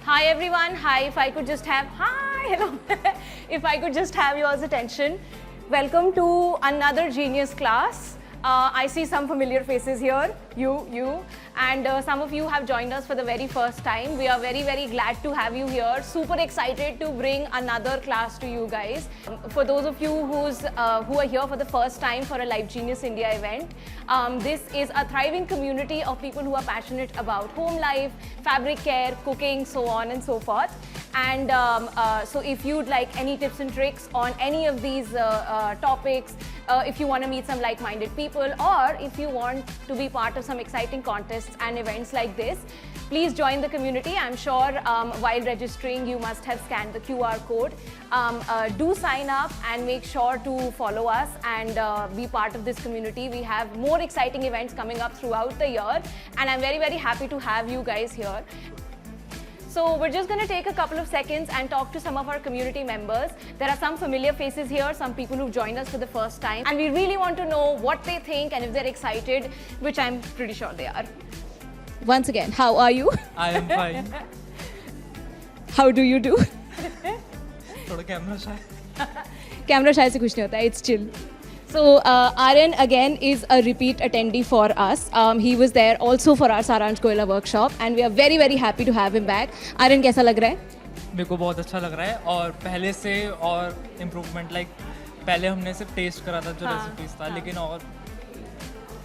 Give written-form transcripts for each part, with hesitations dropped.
Hi everyone, hi, if I could just have, hello, if I could just have yours attention. Welcome to another Genius class. I see some familiar faces here, you, and some of you have joined us for the very first time. We are very, very glad to have you here. Super excited to bring another class to you guys. For those of you who are here for the first time for a Life Genius India event, this is a thriving community of people who are passionate about home life, fabric care, cooking, so on and so forth. And so if you'd like any tips and tricks on any of these topics, if you want to meet some like-minded people, or if you want to be part of some exciting contests and events like this, please join the community. I'm sure while registering you must have scanned the QR code. Do sign up and make sure to follow us and be part of this community. We have more exciting events coming up throughout the year, and I'm very, very happy to have you guys here. So we're just going to take a couple of seconds and talk to some of our community members. There are some familiar faces here, some people who've joined us for the first time, and we really want to know what they think and if they're excited, which I'm pretty sure they are. Once again, how are you? I am fine. How do you do? थोड़ा camera shy. Camera shy से कुछ नहीं होता है, it's chill. So Aryan again is a repeat attendee for us. He was there also for our Saransh Goyla workshop, and we are very, very happy to have him back. Aryan, कैसा लग रहा है? मेरे को बहुत अच्छा लग रहा है और पहले से और इम्प्रूवमेंट लाइक पहले हमने सिर्फ टेस्ट करा था जो रेसिपीज था लेकिन और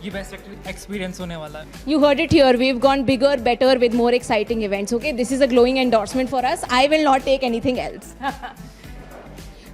ये बेस्ट एक्सपीरियंस होने वाला है. You heard it here. We've gone bigger, better with more exciting events. Okay, this is a glowing endorsement for us. I will not take anything else.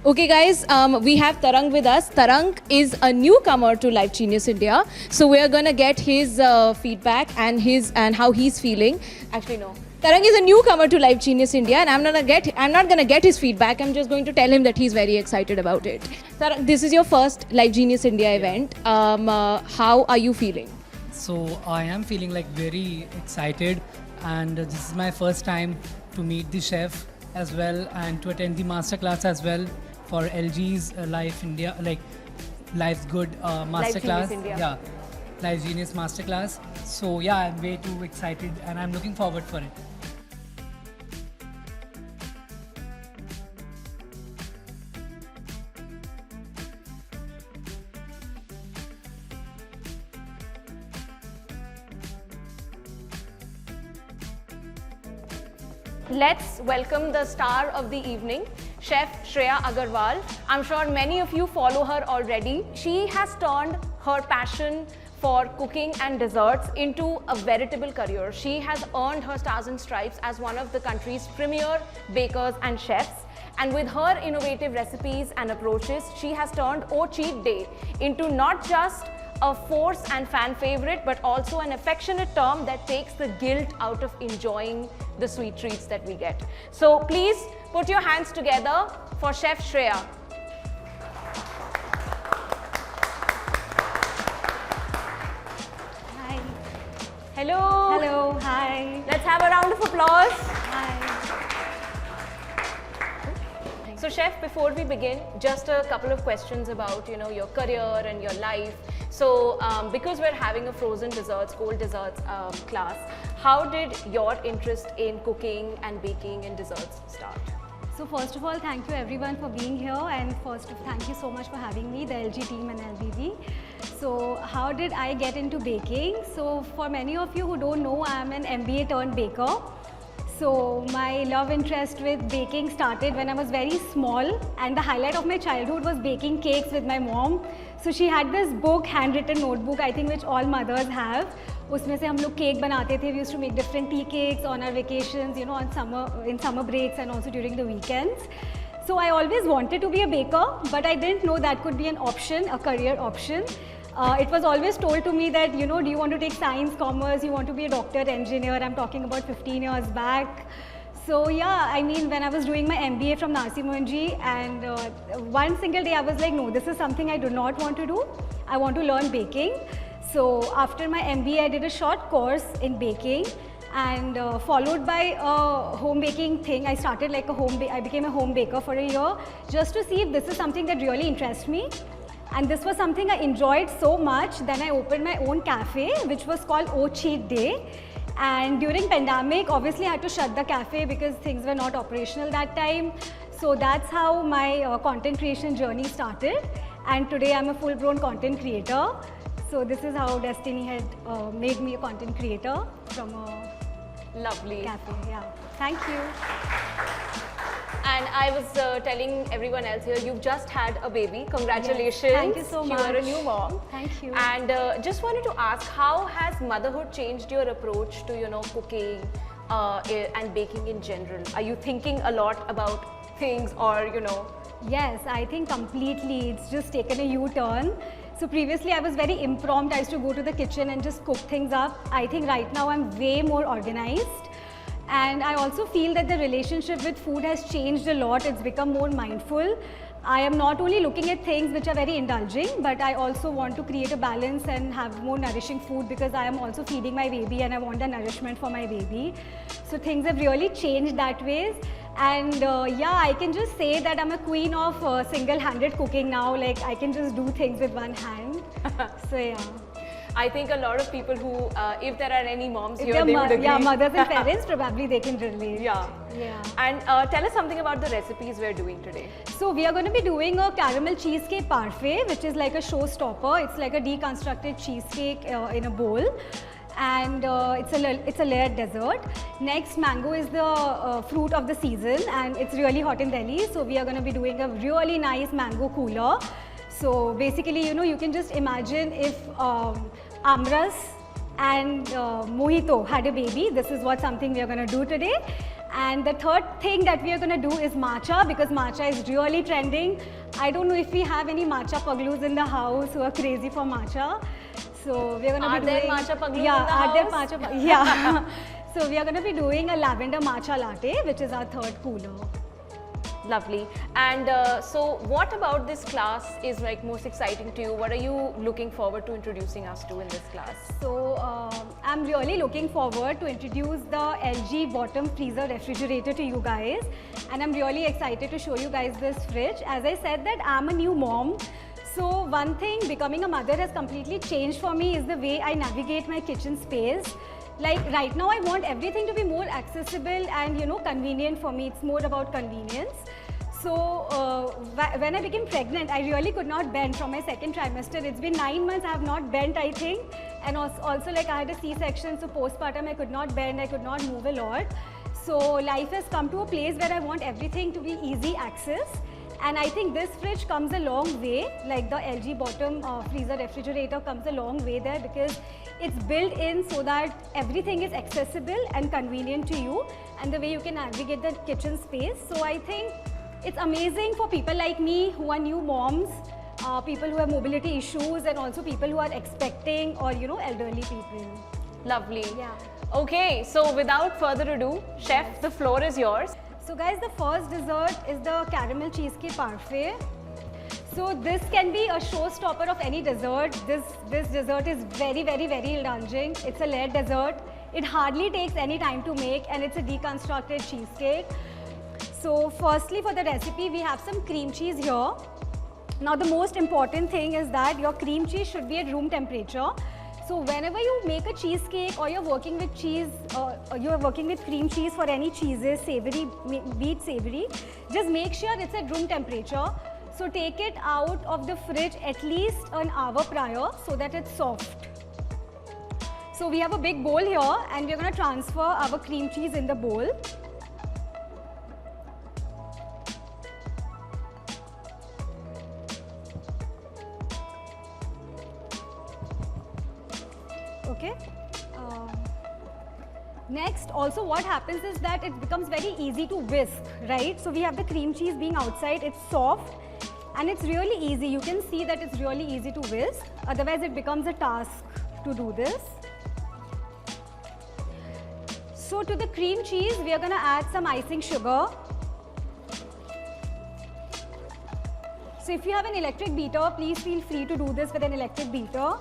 Okay guys, we have Tarang with us. Tarang is a newcomer to Life Genius India, so we are gonna get his feedback and how he's feeling. Actually no, Tarang is a newcomer to Life Genius India, and I'm not gonna get his feedback. I'm just going to tell him that he's very excited about it. Tarang, this is your first Life Genius India event. How are you feeling? So I am feeling like very excited, and this is my first time to meet the chef as well and to attend the masterclass as well for LG's Life India, like Life's Good masterclass. Yeah, Life Genius masterclass. So yeah, I'm way too excited and I'm looking forward for it. Let's welcome the star of the evening, Chef Shreya Agarwal. I'm sure many of you follow her already. She has turned her passion for cooking and desserts into a veritable career. She has earned her stars and stripes as one of the country's premier bakers and chefs. And with her innovative recipes and approaches, she has turned Oh Cheat Day into not just a force and fan favorite, but also an affectionate term that takes the guilt out of enjoying the sweet treats that we get. So please put your hands together for Chef Shreya. Hi. Hello. Hello. Hi. Let's have a round of applause. Hi. So Chef, before we begin, just a couple of questions about your career and your life. So because we're having a frozen desserts, cold desserts class, how did your interest in cooking and baking and desserts start? So first of all, thank you everyone for being here, and thank you so much for having me, the LG team and LBB. So how did I get into baking? So for many of you who don't know, I'm an MBA turned baker. So my love interest with baking started when I was very small, and the highlight of my childhood was baking cakes with my mom. So she had this book, handwritten notebook, I think which all mothers have. उसमें से हम लोग cake बनाते थे. We used to make different tea cakes on our vacations, in summer breaks and also during the weekends. So I always wanted to be a baker, but I didn't know that could be an option, a career option. It was always told to me that, do you want to take science, commerce, you want to be a doctor, engineer. I'm talking about 15 years back. So yeah, I mean, when I was doing my MBA from Narsi Mohanji, and one single day I was like, no, this is something I do not want to do. I want to learn baking. So after my MBA, I did a short course in baking, and followed by a home baking thing. I started like I became a home baker for a year just to see if this is something that really interests me. And this was something I enjoyed so much. Then I opened my own cafe, which was called Oh Cheat Day. And during pandemic, obviously I had to shut the cafe because things were not operational that time. So that's how my content creation journey started. And today I'm a full-blown content creator. So this is how Destiny had made me a content creator from a Lovely. cafe. Yeah. Thank you. And I was telling everyone else here, you've just had a baby. Congratulations. Yes, thank you so You are a much. new mom. Thank you. And just wanted to ask, how has motherhood changed your approach to, cooking and baking in general? Are you thinking a lot about things or, Yes, I think completely. It's just taken a U-turn. So previously I was very impromptu. I used to go to the kitchen and just cook things up. I think right now I'm way more organized. And I also feel that the relationship with food has changed a lot. It's become more mindful. I am not only looking at things which are very indulging, but I also want to create a balance and have more nourishing food because I am also feeding my baby and I want the nourishment for my baby. So things have really changed that ways. And yeah, I can just say that I'm a queen of single-handed cooking now. Like I can just do things with one hand. So yeah. I think a lot of people who, if there are any moms If here, they're they would agree. yeah, mothers and parents, probably they can relate. Yeah. Yeah. And tell us something about the recipes we're doing today. So we are going to be doing a caramel cheesecake parfait, which is like a showstopper. It's like a deconstructed cheesecake in a bowl. And it's a layered dessert. Next, mango is the fruit of the season and it's really hot in Delhi. So we are going to be doing a really nice mango cooler. So basically, you can just imagine if Amras and Mojito had a baby. This is something we are going to do today. And the third thing that we are going to do is matcha because matcha is really trending. I don't know if we have any matcha paglus in the house who are crazy for matcha. So we are going to be doing. Are there matcha paglus in the are there house? yeah. So we are going to be doing a lavender matcha latte, which is our third cooler. Lovely. And so what about this class is like most exciting to you? What are you looking forward to introducing us to in this class? So I'm really looking forward to introduce the LG bottom freezer refrigerator to you guys. And I'm really excited to show you guys this fridge. As I said that I'm a new mom. So one thing becoming a mother has completely changed for me is the way I navigate my kitchen space. Like right now I want everything to be more accessible and convenient for me. It's more about convenience. So when I became pregnant, I really could not bend from my second trimester. It's been 9 months I have not bent, I think. And also like I had a C-section, so postpartum I could not bend, I could not move a lot. So life has come to a place where I want everything to be easy access. And I think this fridge comes a long way, like the LG bottom freezer refrigerator comes a long way there because it's built in so that everything is accessible and convenient to you and the way you can navigate the kitchen space. So I think it's amazing for people like me who are new moms, people who have mobility issues and also people who are expecting or elderly people. Lovely. Yeah. Okay, so without further ado, chef, the floor is yours. So guys, the first dessert is the caramel cheesecake parfait. So this can be a showstopper of any dessert. This dessert is very, very, very indulging. It's a layered dessert. It hardly takes any time to make and it's a deconstructed cheesecake. So firstly for the recipe, we have some cream cheese here. Now the most important thing is that your cream cheese should be at room temperature. So whenever you make a cheesecake or you're working with cheese, you're working with cream cheese for any cheeses, savory, be it savory, just make sure it's at room temperature. So take it out of the fridge at least an hour prior so that it's soft. So we have a big bowl here and we're going to transfer our cream cheese in the bowl. Okay. Next, also what happens is that it becomes very easy to whisk, right? So we have the cream cheese being outside, it's soft and it's really easy. You can see that it's really easy to whisk. Otherwise, it becomes a task to do this. So to the cream cheese, we are going to add some icing sugar. So if you have an electric beater, please feel free to do this with an electric beater.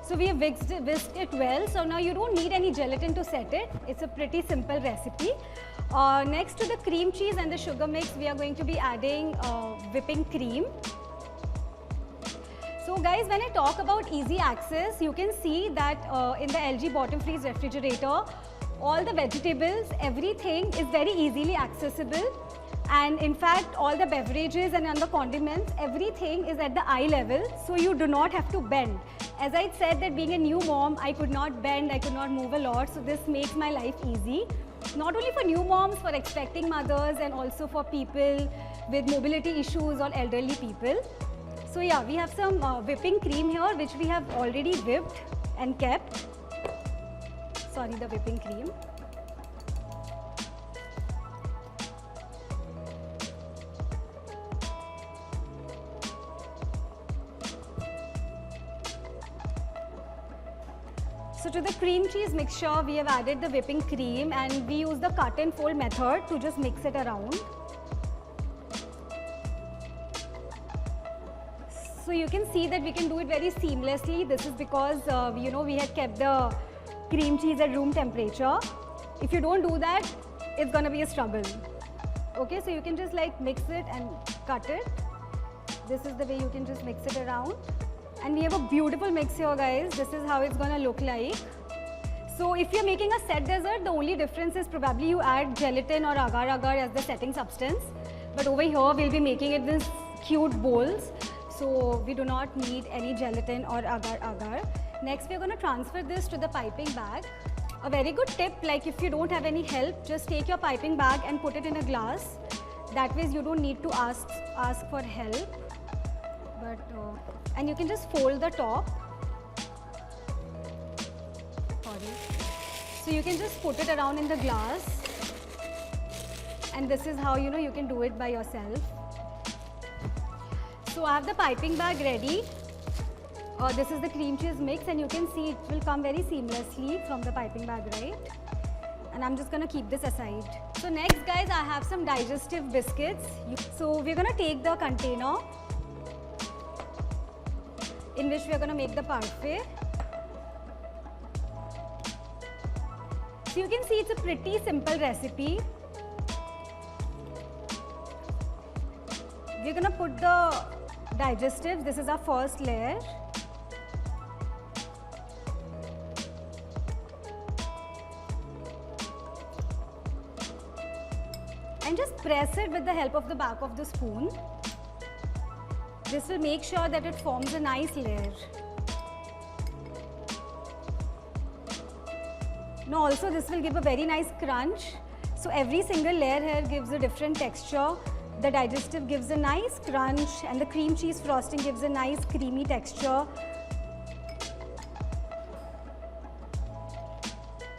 So we have whisked it well. So now you don't need any gelatin to set it. It's a pretty simple recipe. Next to the cream cheese and the sugar mix, we are going to be adding whipping cream. So So guys, when I talk about easy access, you can see that in the LG bottom freeze refrigerator, all the vegetables, everything is very easily accessible. And in fact, all the beverages and the condiments, everything is at the eye level, so you do not have to bend. As I said that being a new mom, I could not bend, I could not move a lot, so this makes my life easy. Not only for new moms, for expecting mothers and also for people with mobility issues or elderly people. So yeah, we have some whipping cream here which we have already whipped and kept. Sorry, the whipping cream. So to the cream cheese mixture, we have added the whipping cream and we use the cut and fold method to just mix it around. So you can see that we can do it very seamlessly. This is because, we had kept the cream cheese at room temperature. If you don't do that, it's gonna be a struggle. Okay, so you can just like mix it and cut it. This is the way you can just mix it around. And we have a beautiful mix here, guys. This is how it's gonna look like. So if you're making a set dessert, the only difference is probably you add gelatin or agar-agar as the setting substance. But over here, we'll be making it this cute bowls. So we do not need any gelatin or agar-agar. Next, we're gonna transfer this to the piping bag. A very good tip, like if you don't have any help, just take your piping bag and put it in a glass. That way you don't need to ask for help. But and you can just fold the top. Sorry. So you can just put it around in the glass. And this is how you can do it by yourself. So I have the piping bag ready. This is the cream cheese mix and you can see it will come very seamlessly from the piping bag, right? And I'm just gonna keep this aside. So next guys, I have some digestive biscuits. So we're gonna take the container in which we are going to make the parfait. So you can see it's a pretty simple recipe. We're going to put the digestives. This is our first layer. And just press it with the help of the back of the spoon. This will make sure that it forms a nice layer. Now also this will give a very nice crunch. So every single layer here gives a different texture. The digestive gives a nice crunch and the cream cheese frosting gives a nice creamy texture.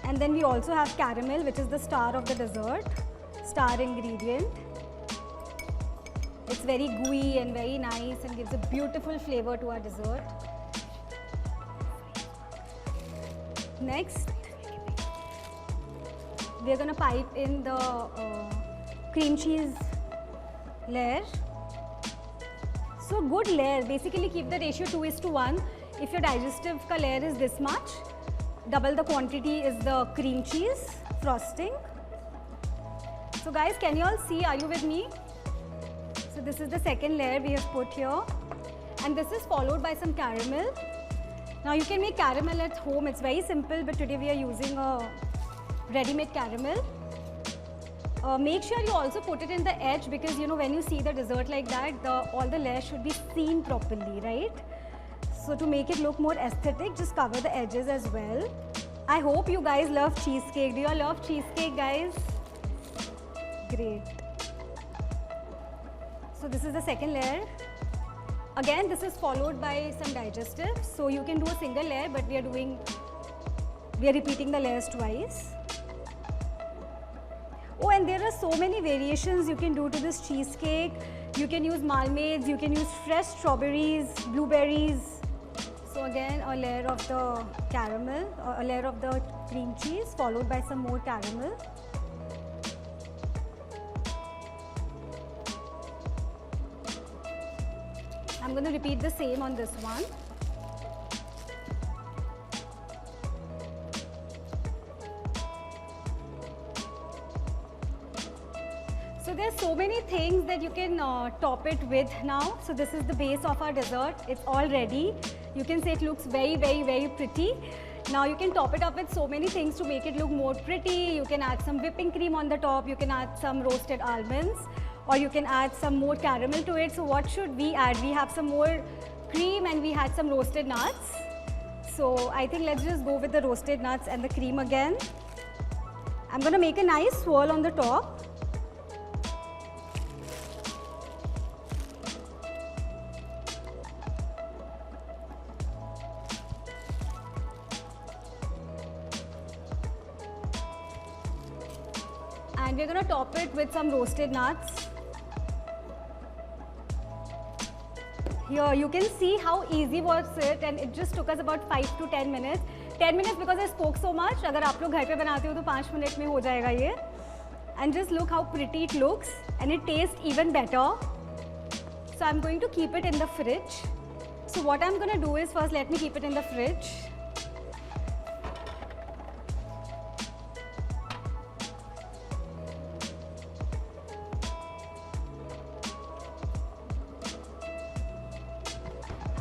And then we also have caramel, which is the star of the dessert, star ingredient. It's very gooey and very nice and gives a beautiful flavor to our dessert. Next, we're going to pipe in the cream cheese layer. So good layer, basically keep the ratio 2:1. If your digestive ka layer is this much, double the quantity is the cream cheese frosting. So guys, can you all see, are you with me? So this is the second layer we have put here and this is followed by some caramel. Now you can make caramel at home, it's very simple, but today we are using a ready-made caramel. Make sure you also put it in the edge because when you see the dessert like that, all the layers should be seen properly, right? So to make it look more aesthetic, just cover the edges as well. I hope you guys love cheesecake. Do you all love cheesecake, guys? Great. So this is the second layer. Again, this is followed by some digestives. So you can do a single layer, but we are repeating the layers twice. Oh, and there are so many variations you can do to this cheesecake. You can use marmalades, you can use fresh strawberries, blueberries. So again, a layer of the caramel, a layer of the cream cheese, followed by some more caramel. I'm going to repeat the same on this one. So So there's so many things that you can top it with now. So this is the base of our dessert. It's all ready. You can say it looks very, very, very pretty. Now you can top it up with so many things to make it look more pretty. You can add some whipping cream on the top. You can add some roasted almonds, or you can add some more caramel to it. So what should we add? We have some more cream and we had some roasted nuts. So I think let's just go with the roasted nuts and the cream again. I'm going to make a nice swirl on the top. And we're going to top it with some roasted nuts. Here you can see how easy was it, and it just took us about 5 to 10 minutes. 10 minutes because I spoke so much. अगर आप लोग घर पे बनाते हो तो 5 minute में हो जाएगा ये. And just look how pretty it looks, and it tastes even better. So I'm going to keep it in the fridge. So what I'm going to do is first let me keep it in the fridge.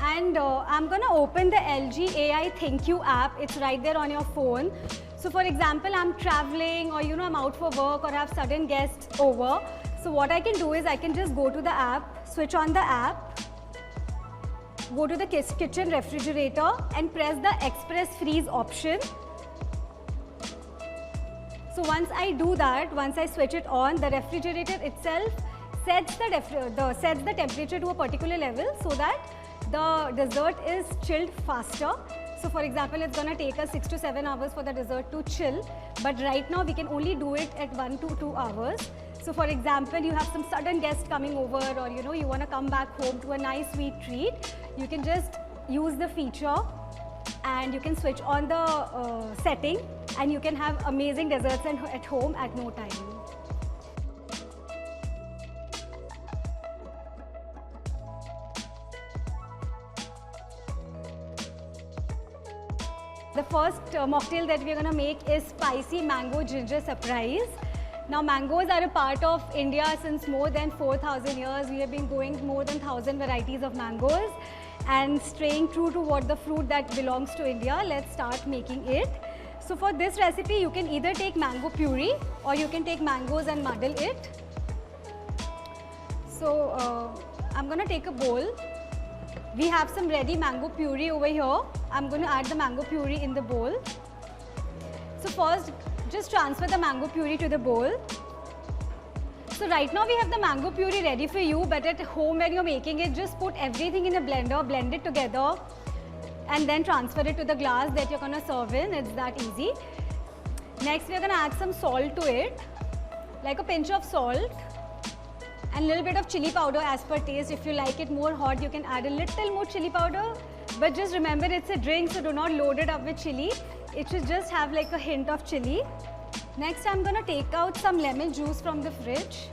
And I'm going to open the LG AI ThinQ app. It's right there on your phone. So for example, I'm traveling, or I'm out for work, or I have sudden guests over. So what I can do is I can just go to the app, switch on the app, go to the kitchen refrigerator and press the express freeze option. So once I do that, once I switch it on, the refrigerator itself sets the temperature to a particular level so that the dessert is chilled faster. So for example, it's going to take us 6 to 7 hours for the dessert to chill, but right now we can only do it at 1 to 2 hours. So for example, you have some sudden guest coming over, or you want to come back home to a nice sweet treat, you can just use the feature and you can switch on the setting, and you can have amazing desserts at home at no time. The first mocktail that we're going to make is spicy mango ginger surprise. Now mangoes are a part of India since more than 4,000 years. We have been growing more than 1,000 varieties of mangoes and staying true to what the fruit that belongs to India. Let's start making it. So for this recipe, you can either take mango puree or you can take mangoes and muddle it. So I'm going to take a bowl. We have some ready mango puree over here. I'm going to add the mango puree in the bowl. So first, just transfer the mango puree to the bowl. So right now we have the mango puree ready for you, but at home when you're making it, just put everything in a blender, blend it together, and then transfer it to the glass that you're going to serve in. It's that easy. Next, we're going to add some salt to it, like a pinch of salt. And a little bit of chili powder as per taste. If you like it more hot, you can add a little more chili powder. But just remember, it's a drink, so do not load it up with chili. It should just have like a hint of chili. Next, I'm going to take out some lemon juice from the fridge.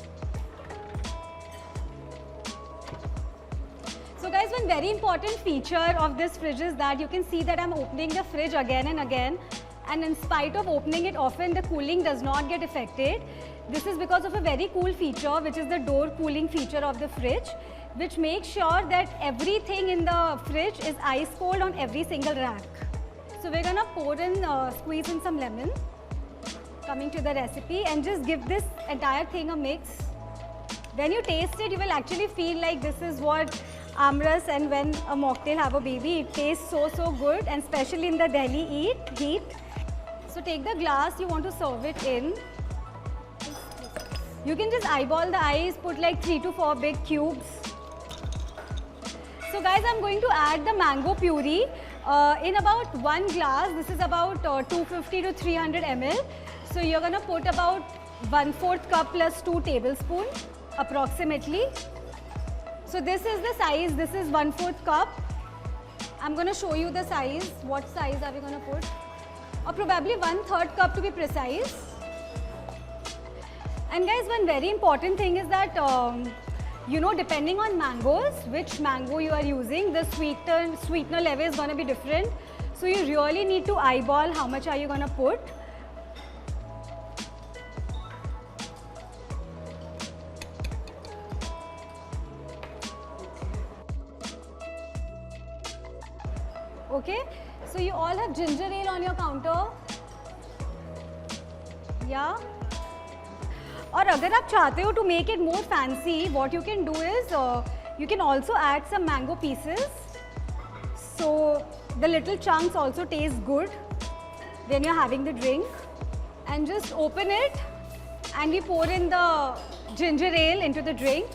So guys, one very important feature of this fridge is that you can see that I'm opening the fridge again and again. And in spite of opening it often, the cooling does not get affected. This is because of a very cool feature, which is the door cooling feature of the fridge, which makes sure that everything in the fridge is ice cold on every single rack. So we're gonna pour in, squeeze in some lemon, coming to the recipe, and just give this entire thing a mix. When you taste it, you will actually feel like this is what Amras and when a mocktail have a baby. It tastes so good, and especially in the Delhi heat. So take the glass you want to serve it in. You can just eyeball the ice, put like 3 to 4 big cubes. So guys, I'm going to add the mango puree in about 1 glass. This is about 250 to 300 ml. So you're going to put about 1/4 cup plus 2 tablespoons approximately. So this is the size. This is 1/4 cup. I'm going to show you the size. What size are we going to put? Or probably 1/3 cup to be precise. And guys, one very important thing is that, depending on mangoes, which mango you are using, the sweetener level is going to be different. So you really need to eyeball how much are you going to put. Okay, so you all have ginger ale on your counter. Yeah. और अगर आप चाहते हो to make it more fancy, what you can do is you can also add some mango pieces. So the little chunks also taste good when you're having the drink. And just open it and we pour in the ginger ale into the drink.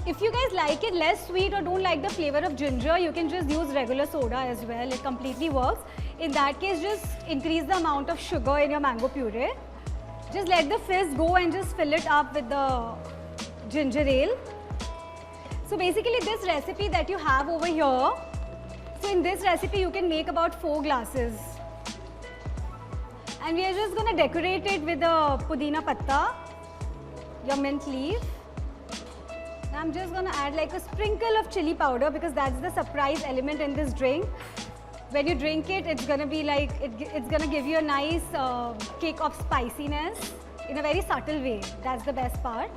If you guys like it less sweet or don't like the flavor of ginger, you can just use regular soda as well. It completely works. In that case, just increase the amount of sugar in your mango puree. Just let the fizz go and just fill it up with the ginger ale. So basically this recipe that you have over here, so in this recipe you can make about 4 glasses. And we are just going to decorate it with the pudina patta, your mint leaf. And I'm just going to add like a sprinkle of chili powder because that's the surprise element in this drink. When you drink it, it's going to be like, it's going to give you a nice kick of spiciness in a very subtle way. That's the best part.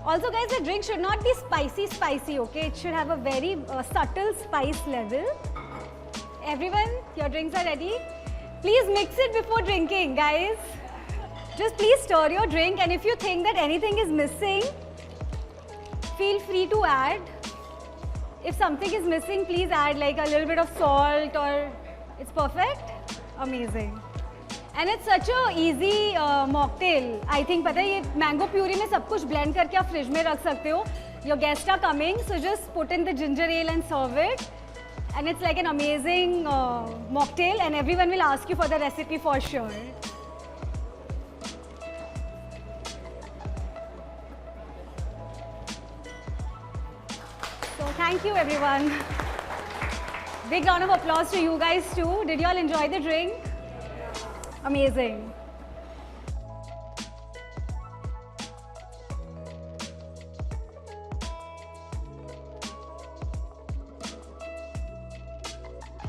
Also guys, the drink should not be spicy, okay? It should have a very subtle spice level. Everyone, your drinks are ready? Please mix it before drinking, guys. Just please stir your drink, and if you think that anything is missing, feel free to add. If something is missing, please add like a little bit of salt or it's perfect. Amazing. And it's such a easy mocktail. I think पता है ये mango puree में सब कुछ blend करके आप fridge में रख सकते हो. Your guests are coming, so just put in the ginger ale and serve it. And it's like an amazing mocktail, and everyone will ask you for the recipe for sure. So thank you everyone. Big round of applause to you guys too. Did you all enjoy the drink? Amazing.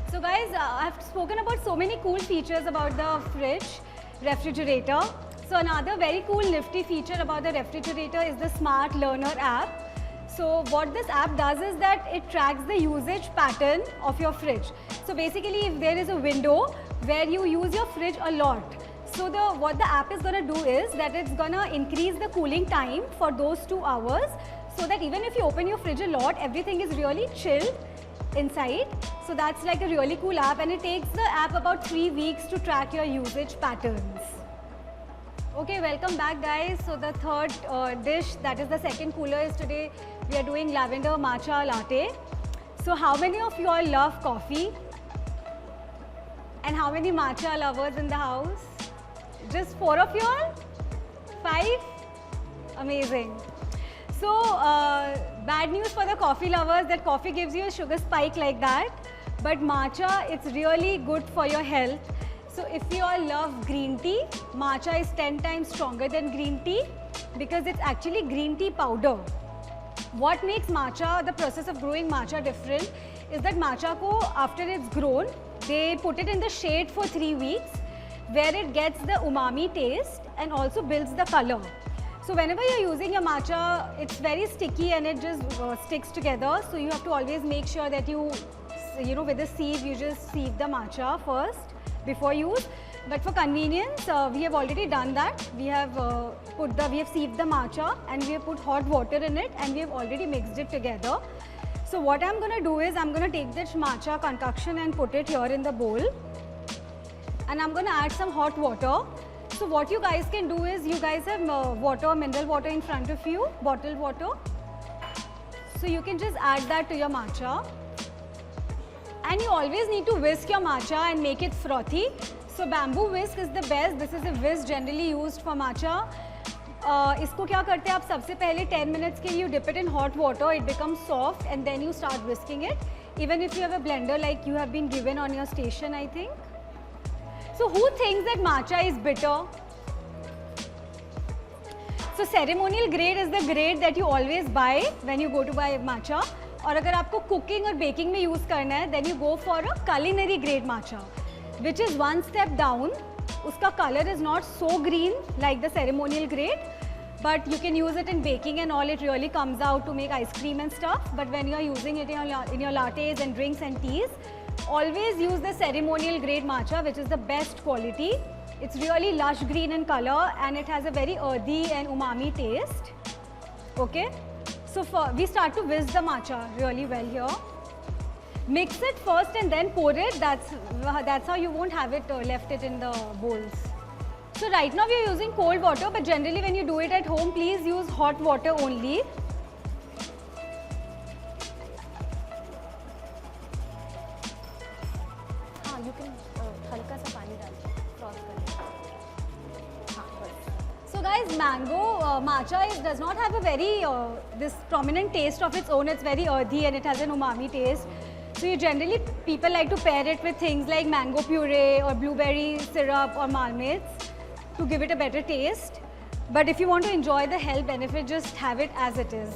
So guys, I've spoken about so many cool features about the refrigerator. So another very cool nifty feature about the refrigerator is the Smart Learner app. So what this app does is that it tracks the usage pattern of your fridge. So basically if there is a window where you use your fridge a lot, so what the app is going to do is that it's going to increase the cooling time for those 2 hours, so that even if you open your fridge a lot, everything is really chilled inside. So that's like a really cool app, and it takes the app about 3 weeks to track your usage patterns. Okay, welcome back guys. So the third dish, that is the second cooler, is today we are doing lavender matcha latte. So how many of you all love coffee? And how many matcha lovers in the house? Just 4 of you all? 5? Amazing. So bad news for the coffee lovers, that coffee gives you a sugar spike like that. But matcha, it's really good for your health. So if you all love green tea, matcha is 10 times stronger than green tea because it's actually green tea powder. What makes matcha, the process of growing matcha different, is that matcha ko, after it's grown, they put it in the shade for 3 weeks where it gets the umami taste and also builds the color. So whenever you're using your matcha, it's very sticky and it just sticks together. So you have to always make sure that you with the sieve, you just sieve the matcha first before use. But for convenience, we have already done that. We have sieved the matcha and we have put hot water in it and we have already mixed it together. So what I'm going to do is I'm going to take this matcha concoction and put it here in the bowl. And I'm going to add some hot water. So what you guys can do is, you guys have mineral water in front of you, bottled water. So you can just add that to your matcha. And you always need to whisk your matcha and make it frothy. So bamboo whisk is the best. This is a whisk generally used for matcha. इसको क्या करते हैं आप सबसे पहले 10 minutes के लिए you dip it in hot water, it becomes soft and then you start whisking it. Even if you have a blender like you have been given on your station, I think. So who thinks that matcha is bitter? So ceremonial grade is the grade that you always buy when you go to buy matcha. और अगर आपको cooking और baking में use करना है, then you go for a culinary grade matcha, which is one step down. उसका color is not so green like the ceremonial grade, but you can use it in baking and all. It really comes out to make ice cream and stuff. But when you are using it in your lattes and drinks and teas, always use the ceremonial grade matcha, which is the best quality. It's really lush green in color and it has a very earthy and umami taste. Okay, so we start to whisk the matcha really well here. Mix it first and then pour it. That's how you won't have it left it in the bowls. So right now we are using cold water, but generally when you do it at home, please use hot water only. You can हल्का सा पानी डाल cross करके. So guys, mango matcha does not have a very this prominent taste of its own. It's very earthy and it has an umami taste. So you generally, people like to pair it with things like mango puree or blueberry syrup or marmits to give it a better taste. But if you want to enjoy the health benefit, just have it as it is.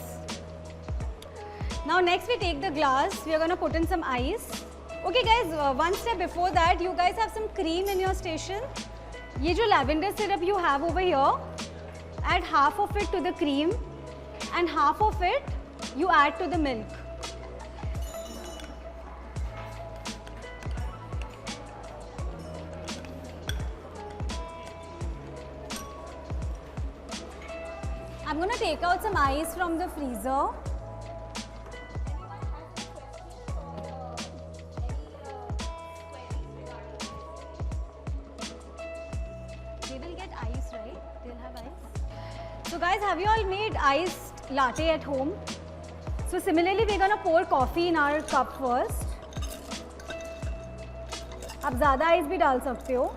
Now next we take the glass, we are going to put in some ice. Okay guys, one step before that, you guys have some cream in your station. Ye jo lavender syrup you have over here, add half of it to the cream and half of it you add to the milk. I'm going to take out some ice from the freezer. They will get ice, right? They'll have ice. So guys, have you all made iced latte at home? So similarly, we're going to pour coffee in our cup first. आप ज़्यादा ice भी डाल सकते हो.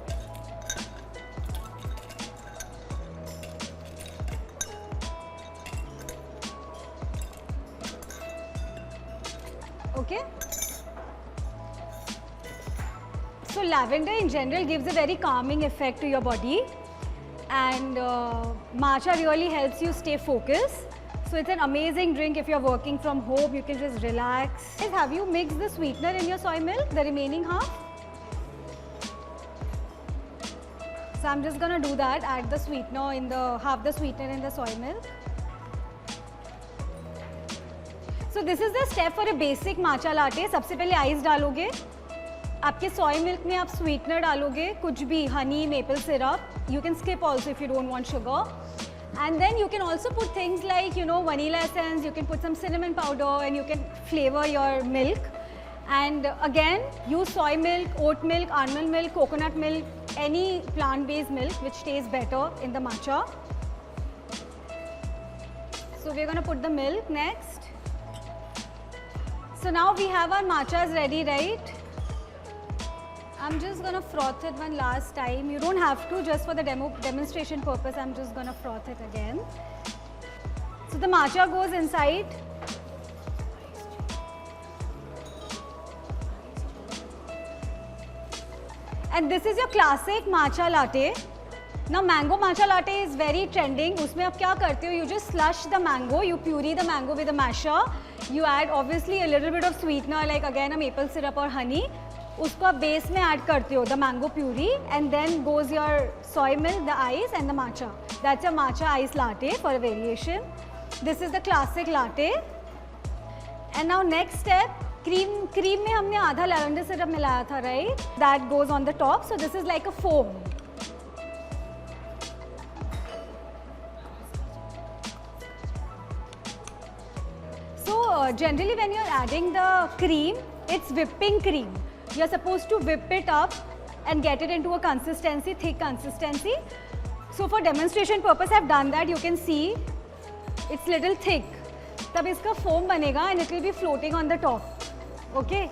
Okay. So lavender in general gives a very calming effect to your body, and matcha really helps you stay focused. So it's an amazing drink if you're working from home. You can just relax. Have you mixed the sweetener in your soy milk, the remaining half? So I'm just gonna do that. Add the sweetener in the half the sweetener in the soy milk. So this is the step for a basic matcha latte. सबसे पहले ice डालोगे, आपके soy milk में आप sweetener डालोगे, कुछ भी honey, maple syrup. You can skip also if you don't want sugar. And then you can also put things like, you know, vanilla essence. You can put some cinnamon powder and you can flavor your milk. And again, use soy milk, oat milk, almond milk, coconut milk, any plant-based milk which tastes better in the matcha. So we're going to put the milk next. So now we have our matchas ready, right? I'm just going to froth it one last time. You don't have to, just for the demonstration purpose, I'm just going to froth it again. So the matcha goes inside. And this is your classic matcha latte. Now mango matcha latte is very trending. उसमें आप क्या करते हो? You just slush the mango, you puree the mango with a masher. You add obviously a little bit of sweetener like again a maple syrup or honey. उसको आप base में add करते हो the mango puree, and then goes your soy milk, the ice and the matcha. That's your matcha ice latte for a variation. This is the classic latte. And now next step, cream में हमने आधा lavender syrup मिलाया था, right? That goes on the top. So this is like a foam. So generally when you're adding the cream, it's whipping cream. You're supposed to whip it up and get it into a consistency, thick consistency. So for demonstration purpose, I've done that. You can see it's little thick. तब इसका foam बनेगा and it will be floating on the top. Okay.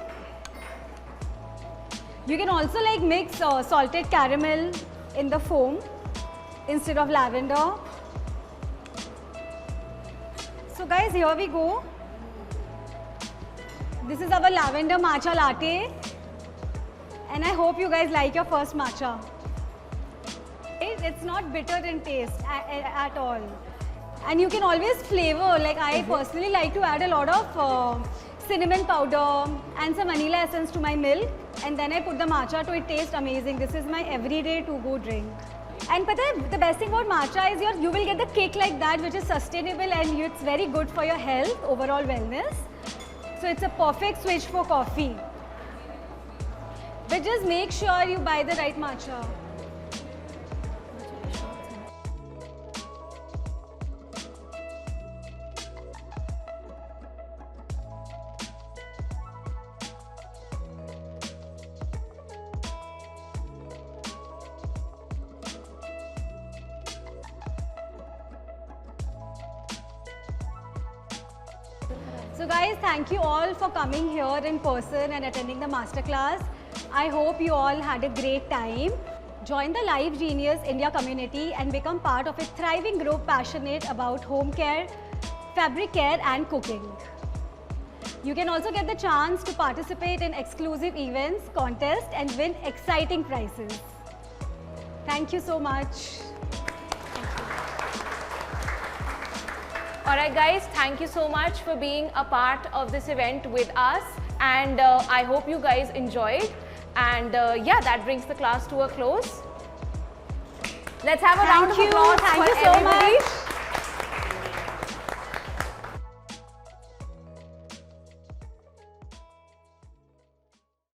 You can also like mix salted caramel in the foam instead of lavender. So guys, here we go. This is our lavender matcha latte. And I hope you guys like your first matcha. It's not bitter in taste at all. And you can always flavor, like I personally like to add a lot of cinnamon powder and some vanilla essence to my milk. And then I put the matcha to it tastes amazing. This is my everyday to-go drink. And pata hai, the best thing about matcha is you will get the kick like that, which is sustainable and it's very good for your health, overall wellness. So it's a perfect switch for coffee. But just make sure you buy the right matcha. So guys, thank you all for coming here in person and attending the masterclass. I hope you all had a great time. Join the Life Genius India community and become part of a thriving group passionate about home care, fabric care and cooking. You can also get the chance to participate in exclusive events, contests and win exciting prizes. Thank you so much. Alright guys, thank you so much for being a part of this event with us, and I hope you guys enjoyed, and yeah, that brings the class to a close. Let's have a round of applause Thank for you so everybody.